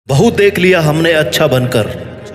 बहुत देख लिया हमने अच्छा बनकर,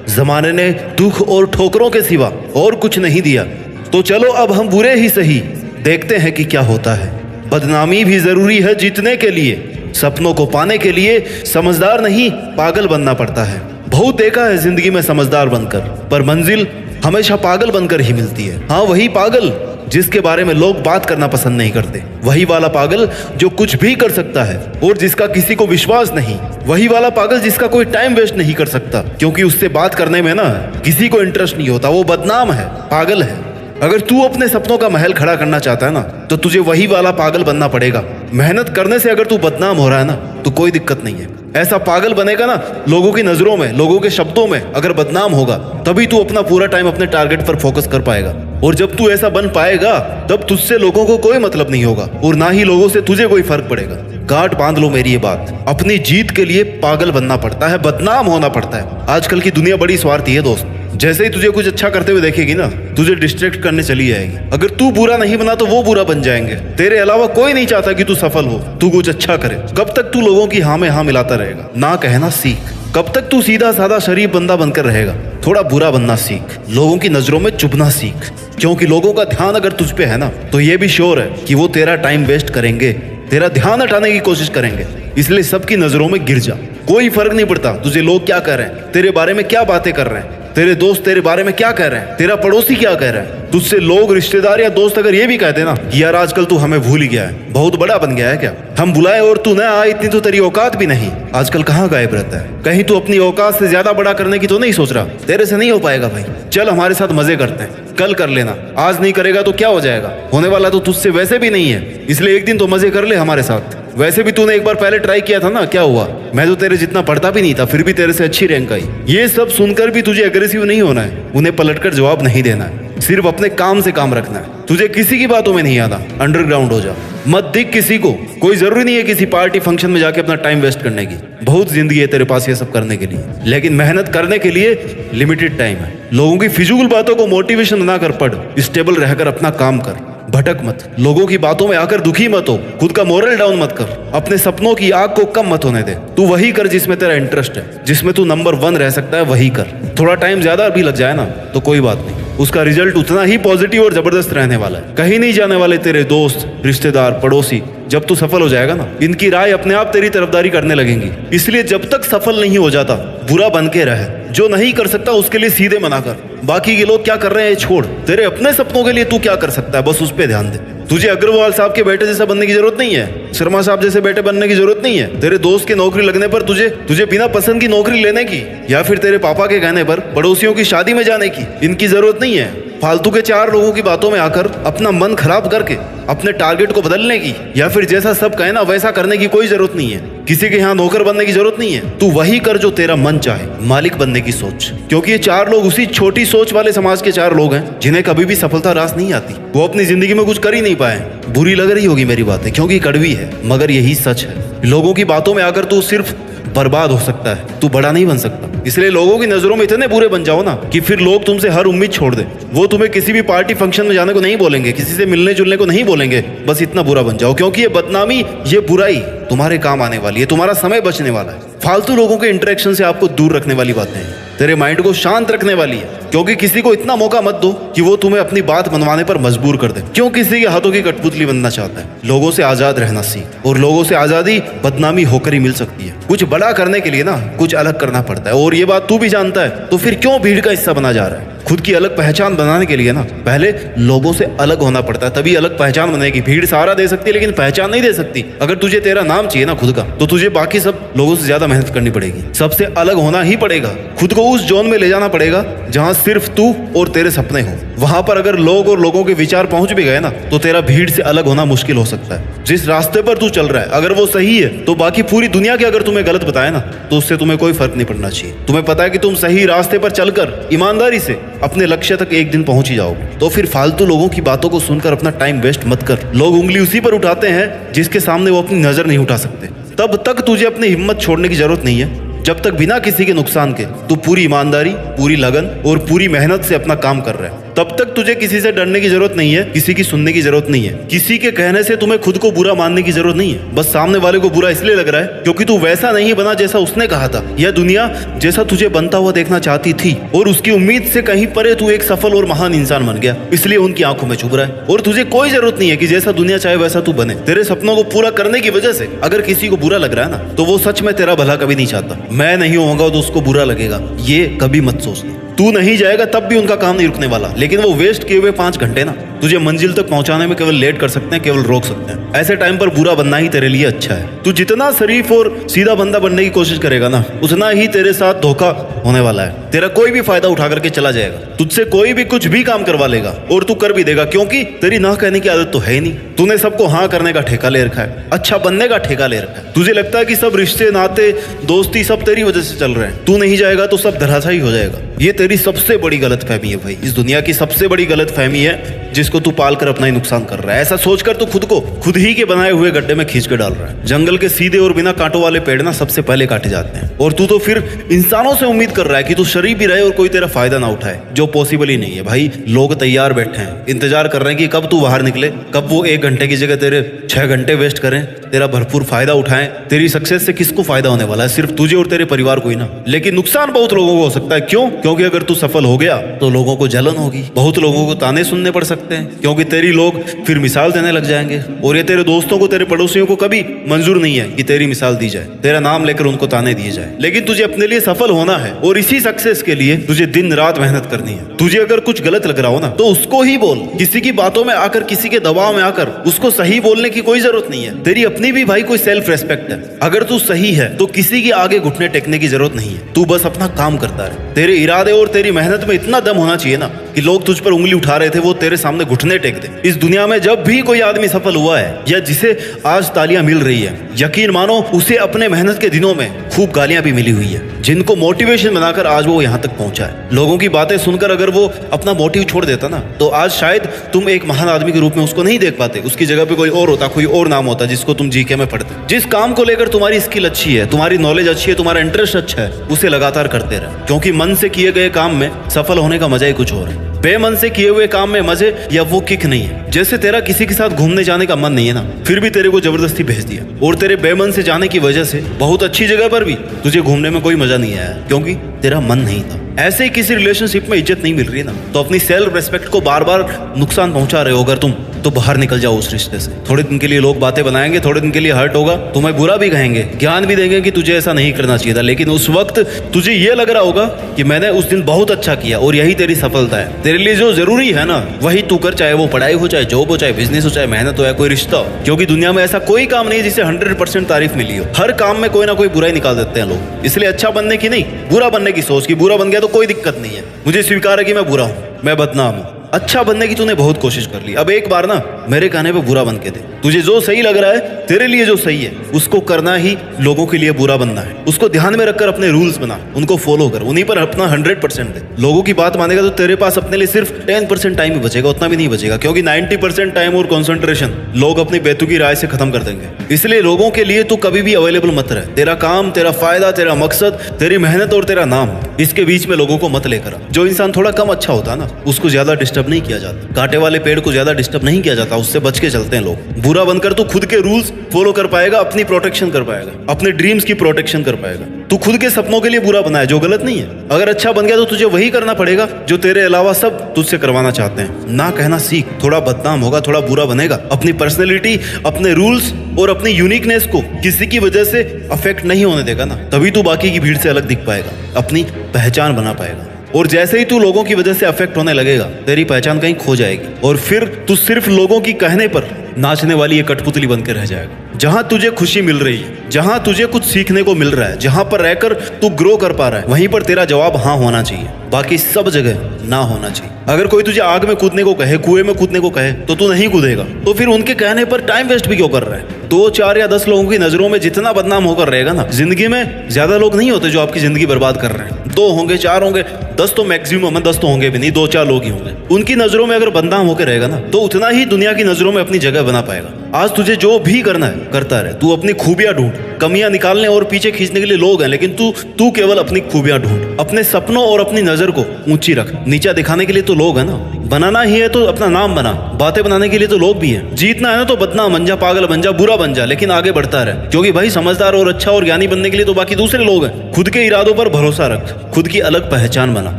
जमाने ने दुख और ठोकरों के सिवा और कुछ नहीं दिया। तो चलो अब हम बुरे ही सही, देखते हैं कि क्या होता है। बदनामी भी जरूरी है जीतने के लिए, सपनों को पाने के लिए समझदार नहीं पागल बनना पड़ता है। बहुत देखा है जिंदगी में समझदार बनकर, पर मंजिल हमेशा पागल बनकर ही मिलती है। हाँ, वही पागल जिसके बारे में लोग बात करना पसंद नहीं करते, वही वाला पागल जो कुछ भी कर सकता है और जिसका किसी को विश्वास नहीं, वही वाला पागल जिसका कोई टाइम वेस्ट नहीं कर सकता, क्योंकि उससे बात करने में ना किसी को इंटरेस्ट नहीं होता। वो बदनाम है, पागल है। अगर तू अपने सपनों का महल खड़ा करना चाहता है ना, तो तुझे वही वाला पागल बनना पड़ेगा। मेहनत करने से अगर तू बदनाम हो रहा है ना, तो कोई दिक्कत नहीं है। ऐसा पागल बनेगा ना, लोगों की नजरों में, लोगों के शब्दों में अगर बदनाम होगा, तभी तू अपना पूरा टाइम अपने टारगेट पर फोकस कर पाएगा। और जब तू ऐसा बन पाएगा, तब तुझसे लोगों को कोई मतलब नहीं होगा और ना ही लोगों से तुझे कोई फर्क पड़ेगा। गांठ बांध लो मेरी ये बात, अपनी जीत के लिए पागल बनना पड़ता है, बदनाम होना पड़ता है। आजकल की दुनिया बड़ी स्वार्थी है दोस्त। जैसे ही तुझे कुछ अच्छा करते हुए देखेगी ना, तुझे डिस्ट्रैक्ट करने चली जाएगी। अगर तू बुरा नहीं बना तो वो बुरा बन जाएंगे। तेरे अलावा कोई नहीं चाहता कि तू सफल हो, तू कुछ अच्छा करे। कब तक तू लोगों की हाँ में हाँ मिलाता रहेगा? ना कहना सीख। कब तक तू सीधा साधा शरीफ बंदा बनकर रहेगा? थोड़ा बुरा बनना सीख, लोगों की नजरों में चुभना सीख। क्योंकि लोगों का ध्यान अगर तुझ पे है ना, तो ये भी श्योर है कि वो तेरा टाइम वेस्ट करेंगे, तेरा ध्यान हटाने की कोशिश करेंगे। इसलिए सबकी नजरों में गिर जा। कोई फर्क नहीं पड़ता तुझे लोग क्या कह रहे हैं, तेरे बारे में क्या बातें कर रहे हैं, तेरे दोस्त तेरे बारे में क्या कह रहे हैं, तेरा पड़ोसी क्या कह रहा है। तुझसे लोग, रिश्तेदार या दोस्त अगर ये भी कहते ना कि यार आजकल तू हमें भूल ही गया है, बहुत बड़ा बन गया है क्या, हम बुलाए और तू न आए, इतनी तो तेरी औकात भी नहीं। आजकल कहाँ गायब रहता है? कहीं तू अपनी औकात से ज्यादा बड़ा करने की तो नहीं सोच रहा? तेरे से नहीं हो पाएगा भाई। चल हमारे साथ मजे करते हैं, कल कर लेना। आज नहीं करेगा तो क्या हो जाएगा? होने वाला तो तुझसे वैसे भी नहीं है, इसलिए एक दिन तो मजे कर ले हमारे साथ। वैसे भी तूने एक बार पहले ट्राई किया था ना, क्या हुआ? मैं तो तेरे जितना पढ़ता भी नहीं था, फिर भी तेरे से अच्छी रैंक आई। ये सब सुनकर भी तुझे एग्रेसिव नहीं होना है, उन्हें पलटकर जवाब नहीं देना है, सिर्फ अपने काम से काम रखना है। तुझे किसी की बातों में नहीं आना, अंडरग्राउंड हो जा, मत दिख किसी को। कोई जरूरी नहीं है किसी पार्टी फंक्शन में जाके अपना टाइम वेस्ट करने की। बहुत जिंदगी है तेरे पास ये सब करने के लिए, लेकिन मेहनत करने के लिए लिमिटेड टाइम है। लोगों की फिजूल बातों को मोटिवेशन बना कर पढ़, स्टेबल रहकर अपना काम कर, भटक मत। लोगों की बातों में आकर दुखी मत हो, खुद का मोरल डाउन मत कर, अपने सपनों की आग को कम मत होने दे। तू वही कर जिसमें तेरा इंटरेस्ट है, जिसमें तू नंबर 1 रह सकता है, वही कर। थोड़ा टाइम ज्यादा भी लग जाए ना तो कोई बात नहीं, उसका रिजल्ट उतना ही पॉजिटिव और जबरदस्त रहने वाला है। कहीं नहीं जाने वाले तेरे दोस्त, रिश्तेदार, पड़ोसी। जब तू सफल हो जाएगा ना, इनकी राय अपने आप तेरी तरफदारी करने लगेंगी। इसलिए जब तक सफल नहीं हो जाता, बुरा बन के रहे। जो नहीं कर सकता उसके लिए सीधे मना कर। बाकी के लोग क्या कर रहे हैं छोड़, तेरे अपने सपनों के लिए तू क्या कर सकता है, बस उस पर ध्यान दे। तुझे अग्रवाल साहब के बेटे जैसा बनने की जरूरत नहीं है, शर्मा साहब जैसे बेटे बनने की जरूरत नहीं है। तेरे दोस्त की नौकरी लगने पर तुझे बिना पसंद की नौकरी लेने की, या फिर तेरे पापा के कहने पर पड़ोसियों की शादी में जाने की, इनकी जरूरत नहीं है। फालतू के 4 लोगों की बातों में आकर अपना मन खराब करके अपने टारगेट को बदलने की, या फिर जैसा सब कहे ना वैसा करने की कोई जरूरत नहीं है। किसी के यहाँ नौकर बनने की जरूरत नहीं है। तू वही कर जो तेरा मन चाहे, मालिक बनने की सोच। क्योंकि ये 4 लोग उसी छोटी सोच वाले समाज के 4 लोग हैं जिन्हें कभी भी सफलता रास नहीं आती। वो अपनी जिंदगी में कुछ कर ही नहीं पाए। बुरी लग रही होगी मेरी बातें, क्योंकि कड़वी है, मगर यही सच है। लोगों की बातों में आकर तू सिर्फ बर्बाद हो सकता है, तू बड़ा नहीं बन सकता। इसलिए लोगों की नजरों में इतने बुरे बन जाओ ना कि फिर लोग तुमसे हर उम्मीद छोड़ दे। वो तुम्हें किसी भी पार्टी फंक्शन में जाने को नहीं बोलेंगे, किसी से मिलने जुलने को नहीं बोलेंगे, बस इतना बुरा बन जाओ। क्योंकि ये बदनामी, ये बुराई तुम्हारे काम आने वाली है, तुम्हारा समय बचने वाला है। फालतू लोगों के इंटरेक्शन से आपको दूर रखने वाली बातें हैं, तेरे माइंड को शांत रखने वाली है। क्योंकि किसी को इतना मौका मत दो कि वो तुम्हें अपनी बात मनवाने पर मजबूर कर दे। क्यों किसी के हाथों की कठपुतली बनना चाहता है? लोगों से आजाद रहना सीख, और लोगों से आजादी बदनामी होकर ही मिल सकती है। कुछ बड़ा करने के लिए ना कुछ अलग करना पड़ता है, और ये बात तू भी जानता है। तो फिर क्यों भीड़ का हिस्सा बना जा रहा है? खुद की अलग पहचान बनाने के लिए ना पहले लोगों से अलग होना पड़ता है, तभी अलग पहचान बनेगी। भीड़ सहारा दे सकती है लेकिन पहचान नहीं दे सकती। अगर तुझे तेरा नाम चाहिए ना खुद का, तो तुझे बाकी सब लोगों से ज्यादा मेहनत करनी पड़ेगी, सबसे अलग होना ही पड़ेगा। खुद को उस जोन में ले जाना पड़ेगा जहां सिर्फ तू और तेरे सपने हो। वहां पर अगर लोग और लोगों के विचार पहुंच भी गए ना, तो तेरा भीड़ से अलग होना मुश्किल हो सकता है। जिस रास्ते पर तू चल रहा है अगर वो सही है, तो बाकी पूरी दुनिया के अगर तुम्हें गलत बताए ना, तो उससे तुम्हें कोई फर्क नहीं पड़ना चाहिए। तुम्हें पता है कि तुम सही रास्ते पर चलकर ईमानदारी से अपने लक्ष्य तक एक दिन पहुंच ही जाओगे। तो फिर फालतू लोगों की बातों को सुनकर अपना टाइम वेस्ट मत कर। लोग उंगली उसी पर उठाते हैं जिसके सामने वो अपनी नजर नहीं उठा सकते। तब तक तुझे अपनी हिम्मत छोड़ने की जरूरत नहीं है, जब तक बिना किसी के नुकसान के तू पूरी ईमानदारी, पूरी लगन और पूरी मेहनत से अपना काम कर रहा है। तब तक तुझे किसी से डरने की जरूरत नहीं है, किसी की सुनने की जरूरत नहीं है, किसी के कहने से तुम्हें खुद को बुरा मानने की जरूरत नहीं है। बस सामने वाले को बुरा इसलिए लग रहा है क्योंकि तू वैसा नहीं बना जैसा उसने कहा था। यह दुनिया जैसा तुझे बनता हुआ देखना चाहती थी और उसकी उम्मीद से कहीं परे तू एक सफल और महान इंसान बन गया, इसलिए उनकी आंखों में चुभ रहा है। और तुझे कोई जरूरत नहीं है कि जैसा दुनिया चाहे वैसा तू बने। तेरे सपनों को पूरा करने की वजह से अगर किसी को बुरा लग रहा है ना, तो वो सच में तेरा भला कभी नहीं चाहता। मैं नहीं होऊंगा तो उसको बुरा लगेगा, ये कभी मत सोचना। तू नहीं जाएगा तब भी उनका काम नहीं रुकने वाला, लेकिन वो वेस्ट किए हुए 5 घंटे ना तुझे मंजिल तक पहुंचाने में केवल लेट कर सकते हैं, केवल रोक सकते हैं। ऐसे टाइम पर बुरा बनना ही तेरे लिए अच्छा है। तू जितना शरीफ और सीधा बंदा बनने की कोशिश करेगा ना, उतना ही तेरे साथ धोखा होने वाला है। तेरा कोई भी फायदा उठा करके चला जाएगा, तुझसे कोई भी कुछ भी काम करवा लेगा और तू कर भी देगा, क्योंकि तेरी ना कहने की आदत तो है ही नहीं। तूने सबको हाँ करने का ठेका ले रखा है, अच्छा बनने का ठेका ले रखा है। तुझे लगता है कि सब रिश्ते नाते दोस्ती सब तेरी वजह से चल रहे हैं। तू नहीं जाएगा तो सब धराशायी हो जाएगा। ये तेरी सबसे बड़ी गलतफहमी है भाई, इस दुनिया की सबसे बड़ी गलतफहमी है जिसको तू पाल कर अपना ही नुकसान कर रहा है। ऐसा सोचकर तू खुद को खुद ही के बनाए हुए गड्ढे में खींच के डाल रहा है। जंगल के सीधे और बिना कांटों वाले पेड़ ना सबसे पहले काटे जाते हैं, और तू तो फिर इंसानों से उम्मीद कर रहा है कि तू शरीफ भी रहे और कोई तेरा फायदा ना उठाए, जो पॉसिबल ही नहीं है भाई। लोग तैयार बैठे हैं, इंतजार कर रहे हैं कि कब तू बाहर निकले, कब वो 1 घंटे की जगह तेरे 6 घंटे वेस्ट करें, तेरा भरपूर फायदा उठाएं। तेरी सक्सेस से किसको फायदा होने वाला है? सिर्फ तुझे और तेरे परिवार को ही ना, लेकिन नुकसान बहुत लोगों को हो सकता है। क्यों? क्योंकि अगर तू सफल हो गया तो लोगों को जलन होगी, बहुत लोगों को ताने सुनने पड़ सकते हैं, क्योंकि तेरी लोग फिर मिसाल देने लग जाएंगे। और ये तेरे दोस्तों को, तेरे पड़ोसियों को कभी मंजूर नहीं है कि तेरी मिसाल दी जाए, तेरा नाम लेकर उनको ताने दिए जाए। लेकिन तुझे अपने लिए सफल होना है और इसी सक्सेस के लिए तुझे दिन रात मेहनत करनी है। तुझे अगर कुछ गलत लग रहा हो ना, तो उसको ही बोल। किसी की बातों में आकर, किसी के दबाव में आकर उसको सही बोलने की कोई जरूरत नहीं है। तेरी अपनी भी भाई कोई सेल्फ रेस्पेक्ट है। अगर तू सही है तो किसी के आगे घुटने टेकने की जरूरत नहीं है। तू बस अपना काम करता रहे। तेरे इरादे और तेरी मेहनत में इतना दम होना चाहिए ना कि लोग तुझ पर उंगली उठा रहे थे वो तेरे सामने घुटने टेक दे। इस दुनिया में जब भी कोई आदमी सफल हुआ है या जिसे आज तालियां मिल रही है, यकीन मानो उसे अपने मेहनत के दिनों में खूब गालियां भी मिली हुई है, जिनको मोटिवेशन बनाकर आज वो यहाँ तक पहुंचा है। लोगों की बातें सुनकर अगर वो अपना मोटिव छोड़ देता ना, तो आज शायद तुम एक महान आदमी के रूप में उसको नहीं देख पाते। उसकी जगह पे कोई और होता, कोई और नाम होता जिसको तुम जीके में पढ़ते। जिस काम को लेकर तुम्हारी स्किल अच्छी है, तुम्हारी नॉलेज अच्छी है, तुम्हारा इंटरेस्ट अच्छा है, उसे लगातार करते रहे, क्योंकि मन से किए गए काम में सफल होने का मजा ही कुछ और है। बेमन से किए हुए काम में मजे या वो किक नहीं है। जैसे तेरा किसी के साथ घूमने जाने का मन नहीं है ना, फिर भी तेरे को जबरदस्ती भेज दिया, और तेरे बेमन से जाने की वजह से बहुत अच्छी जगह पर भी तुझे घूमने में कोई मजा नहीं आया, क्योंकि तेरा मन नहीं था। ऐसे ही किसी रिलेशनशिप में इज्जत नहीं मिल रही ना, तो अपनी सेल्फ रेस्पेक्ट को बार बार नुकसान पहुंचा रहे हो अगर तुम, तो बाहर निकल जाओ उस रिश्ते से। थोड़े दिन के लिए लोग बातें बनाएंगे, थोड़े दिन के लिए हर्ट होगा, तुम्हें बुरा भी कहेंगे, ज्ञान भी देंगे कि तुझे ऐसा नहीं करना चाहिए था, लेकिन उस वक्त तुझे ये लग रहा होगा कि मैंने उस दिन बहुत अच्छा किया और यही तेरी सफलता है। तेरे लिए जो जरूरी है ना वही तू कर, चाहे वो पढ़ाई हो, चाहे जॉब हो, चाहे बिजनेस हो, चाहे मेहनत हो, या कोई रिश्ता हो, क्योंकि दुनिया में ऐसा कोई काम नहीं जिसे 100% तारीफ मिली हो। हर काम में कोई ना कोई बुराई निकाल देते हैं लोग। इसलिए अच्छा बनने की नहीं, बुरा बनने की सोच, कि बुरा बन गया तो कोई दिक्कत नहीं है, मुझे स्वीकार है कि मैं बुरा हूं, मैं बदनाम हूं। अच्छा बनने की तूने बहुत कोशिश कर ली, अब एक बार ना मेरे कहने पे बुरा बन के दे। तुझे जो सही लग रहा है, तेरे लिए जो सही है, उसको करना ही लोगों के लिए बुरा बनना है। उसको ध्यान में रखकर अपने रूल्स बना, उनको फॉलो कर, उन्हीं पर अपना 100% दे। लोगों की बात मानेगा तो तेरे पास अपने लिए सिर्फ 10% टाइम ही बचेगा, उतना भी नहीं बचेगा, क्योंकि 90% टाइम और कॉन्सेंट्रेशन लोग अपनी बेतुकी राय से खत्म कर देंगे। इसलिए लोगों के लिए तू कभी भी अवेलेबल मत रहे। तेरा काम, तेरा फायदा, तेरा मकसद, तेरी मेहनत और तेरा नाम, इसके बीच में लोगों को मत लेकर आ। जो इंसान थोड़ा कम अच्छा होता है ना, उसको ज्यादा डिस्टर्ब नहीं किया जाता। कांटे वाले पेड़ को ज्यादा डिस्टर्ब नहीं किया जाता, उससे बच के चलते हैं लोग। बुरा बनकर तू खुद के रूल्स फॉलो कर पाएगा, अपनी प्रोटेक्शन कर पाएगा, अपने ड्रीम्स की प्रोटेक्शन कर पाएगा। तू खुद के सपनों के लिए बुरा बना है, जो गलत नहीं है। अगर अच्छा बन गया तो तुझे वही करना पड़ेगा जो तेरे अलावा सब तुझसे करवाना चाहते हैं। ना कहना सीख, थोड़ा बदनाम होगा, थोड़ा बुरा बनेगा। अपनी पर्सनैलिटी, अपने रूल्स और अपनी यूनिकनेस को किसी की वजह से अफेक्ट नहीं होने देगा ना, तभी तू बाकी की भीड़ से अलग दिख पाएगा, अपनी पहचान बना पाएगा। और जैसे ही तू लोगों की वजह से अफेक्ट होने लगेगा, तेरी पहचान कहीं खो जाएगी, और फिर तू सिर्फ लोगों की कहने पर नाचने वाली एक कठपुतली बनकर रह जाएगा। जहां तुझे खुशी मिल रही है, जहां तुझे कुछ सीखने को मिल रहा है, जहां पर रहकर तू ग्रो कर पा रहा है, वहीं पर तेरा जवाब हाँ होना चाहिए, बाकी सब जगह ना होना चाहिए। अगर कोई तुझे आग में कूदने को कहे, कुएं में कूदने को कहे, तो तू नहीं कूदेगा, तो फिर उनके कहने पर टाइम वेस्ट भी क्यों कर रहा है? 2, 4 या 10 लोगों की नजरों में जितना बदनाम होकर रहेगा ना, जिंदगी में ज्यादा लोग नहीं होते जो आपकी जिंदगी बर्बाद कर रहे हैं। 2 होंगे, 4 होंगे, 10 तो मैक्सिमम है, 10 तो होंगे भी नहीं, 2, 4 लोग ही होंगे। उनकी नजरों में अगर बदनाम होकर रहेगा ना, तो उतना ही दुनिया की नजरों में अपनी जगह बना पाएगा। आज तुझे जो भी करना है करता रहे, तू अपनी खूबियां ढूंढ, कमियां निकालने और पीछे खींचने के लिए लोग हैं, लेकिन तू केवल अपनी खूबियां ढूंढ। अपने सपनों और अपनी नजर को ऊंची रख। नीचा दिखाने के लिए तो लोग हैं ना, बनाना ही है तो अपना नाम बना। बातें बनाने के लिए तो लोग भी हैं। जीतना है ना तो बदनाम बन जा, पागल बन जा, बुरा बन जा, लेकिन आगे बढ़ता रहे, क्योंकि भाई समझदार और अच्छा और ज्ञानी बनने के लिए तो बाकी दूसरे लोग हैं। खुद के इरादों पर भरोसा रख, खुद की अलग पहचान बना।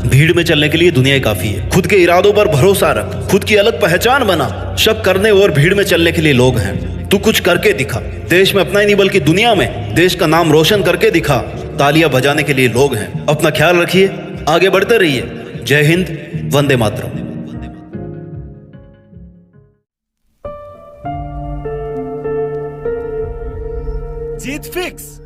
भीड़ में चलने के लिए दुनिया ही काफी है। खुद के इरादों पर भरोसा रख, खुद की अलग पहचान बना। शक करने और भीड़ में चलने के लिए लोग हैं। तू कुछ करके दिखा। देश में अपना ही नहीं बल्कि दुनिया में देश का नाम रोशन करके दिखा। तालियां बजाने के लिए लोग हैं। अपना ख्याल रखिए, आगे बढ़ते रहिए। जय हिंद, वंदे मातरम। जीत फिक्स।